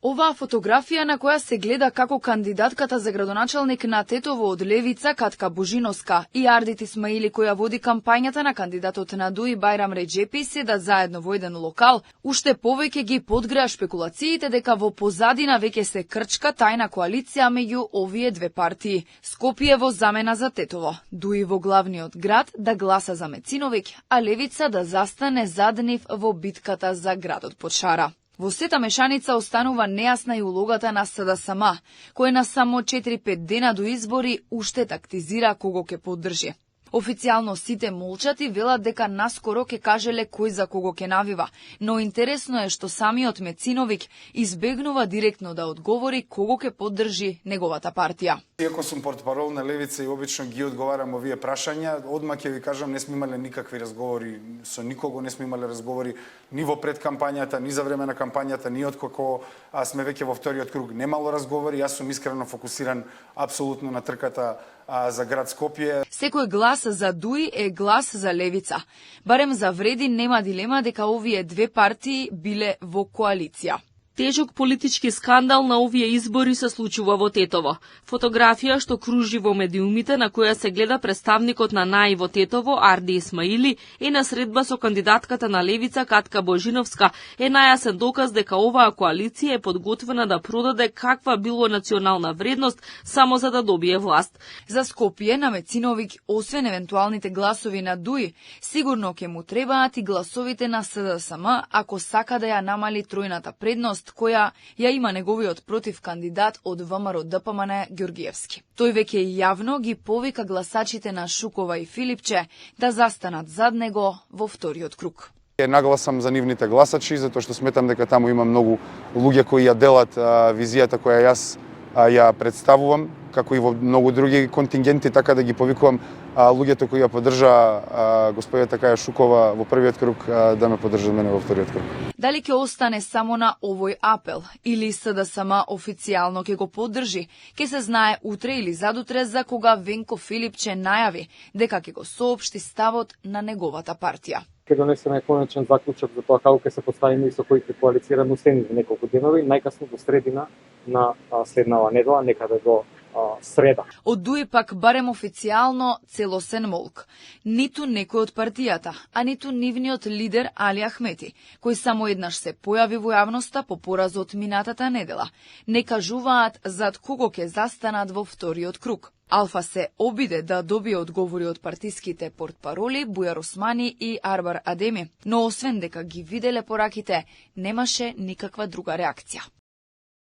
Оваа фотографија на која се гледа како кандидатката за градоначалник на Тетово од левица Катка Божиновска и Ардит Исмаили која води кампањата на кандидатот на ДУИ Бајрам Реџепи седат заедно во еден локал, уште повеќе ги подгреа шпекулациите дека во позадина веќе се крчка тајна коалиција меѓу овие две партии. Скопје во замена за Тетово, ДУИ во главниот град да гласа за Мециновиќ, а левица да застане зад нив во битката за градот под шара. Во сета мешаница останува нејасна и улогата на СДСМ, кој на само 4-5 дена до избори уште тактизира кого ќе поддржи. Официјално сите молчат и велат дека наскоро ќе кажеле кој за кого ќе навива, но интересно е што самиот Мециновиќ избегнува директно да одговори кого ќе поддржи неговата партија. Иако сум портпарол на левица и обично ги одговарам овие прашања, одма ќе ви кажам, не сме имале никакви разговори со никого, не сме имале разговори ни во пред кампањата, ни за време на кампањата, ни откако сме веќе во вториот круг. Немало разговори, јас сум искрено фокусиран апсолутно на трката за град Скопје. Секој глас за ДУИ е глас за левица. Барем за вреди нема дилема дека овие две партии биле во коалиција. Тежок политички скандал на овие избори се случува во Тетово. Фотографија што кружи во медиумите на која се гледа представникот на НАИ во Тетово, Арди Исмаили, е на средба со кандидатката на левица Катка Божиновска, е најасен доказ дека оваа коалиција е подготвена да продаде каква било национална вредност само за да добие власт. За Скопје на Мециновиќ, освен евентуалните гласови на ДУИ, сигурно ќе му требаат и гласовите на СДСМ ако сака да ја намали тројната предност која ја има неговиот против кандидат од ВМРО ДПМН Ѓоргиевски. Тој веќе јавно ги повика гласачите на Шукова и Филипче да застанат зад него во вториот круг. Нагласам за нивните гласачи, затоа што сметам дека таму има многу луѓе кои ја делат визијата која јас ја представувам, како и во многу други контингенти, така да ги повикувам луѓето кои ја поддржа господјата Каја Шукова во првиот круг да ме поддржат мене во вториот круг. Дали ќе остане само на овој апел или СДСМ официјално ќе го поддржи, ќе се знае утре или задутре, за кога Венко Филипче најави дека ќе го соопшти ставот на неговата партија. Ќе донесеме конечен заклучок за тоа како ќе се поставиме и со кои ќе коалицираме следните неколку денови, најкасно до средина на следнава недела, некаде до среда. Од ДУИ пак барем официјално целосен молк. Ниту некој од партијата, а ниту нивниот лидер Али Ахмети, кој само еднаш се појави во јавноста по поразот минатата недела, не кажуваат зад кого ќе застанат во вториот круг. Алфа се обиде да добие одговори од партиските портпароли Бујар Османи и Арбар Адеми, но освен дека ги виделе пораките, немаше никаква друга реакција.